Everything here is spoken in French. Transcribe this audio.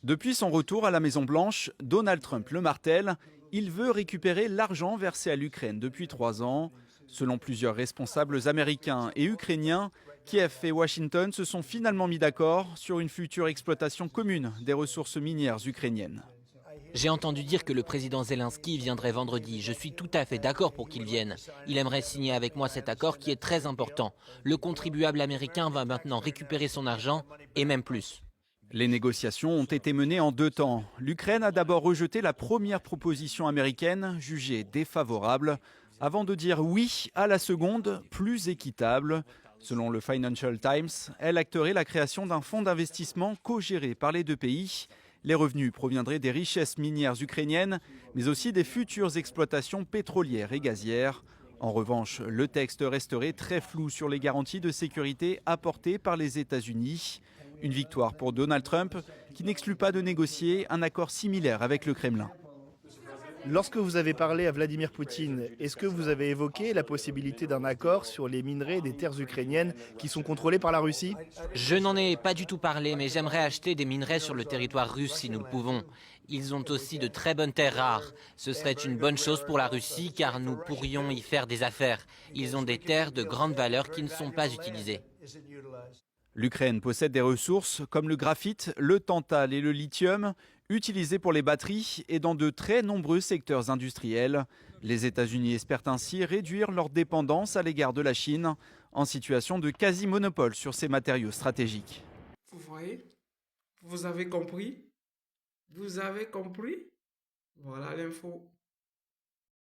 Depuis son retour à la Maison-Blanche, Donald Trump le martèle, il veut récupérer l'argent versé à l'Ukraine depuis 3 ans. Selon plusieurs responsables américains et ukrainiens, Kiev et Washington se sont finalement mis d'accord sur une future exploitation commune des ressources minières ukrainiennes. J'ai entendu dire que le président Zelensky viendrait vendredi. Je suis tout à fait d'accord pour qu'il vienne. Il aimerait signer avec moi cet accord qui est très important. Le contribuable américain va maintenant récupérer son argent et même plus. Les négociations ont été menées en 2 temps. L'Ukraine a d'abord rejeté la première proposition américaine, jugée défavorable, avant de dire oui à la seconde, plus équitable. Selon le Financial Times, elle acterait la création d'un fonds d'investissement co-géré par les 2 pays. Les revenus proviendraient des richesses minières ukrainiennes, mais aussi des futures exploitations pétrolières et gazières. En revanche, le texte resterait très flou sur les garanties de sécurité apportées par les États-Unis. Une victoire pour Donald Trump, qui n'exclut pas de négocier un accord similaire avec le Kremlin. Lorsque vous avez parlé à Vladimir Poutine, est-ce que vous avez évoqué la possibilité d'un accord sur les minerais des terres ukrainiennes qui sont contrôlées par la Russie? Je n'en ai pas du tout parlé, mais j'aimerais acheter des minerais sur le territoire russe si nous le pouvons. Ils ont aussi de très bonnes terres rares. Ce serait une bonne chose pour la Russie car nous pourrions y faire des affaires. Ils ont des terres de grande valeur qui ne sont pas utilisées. L'Ukraine possède des ressources comme le graphite, le tantal et le lithium, utilisés pour les batteries et dans de très nombreux secteurs industriels. Les États-Unis espèrent ainsi réduire leur dépendance à l'égard de la Chine, en situation de quasi-monopole sur ces matériaux stratégiques. Vous voyez? Vous avez compris? Vous avez compris? Voilà l'info.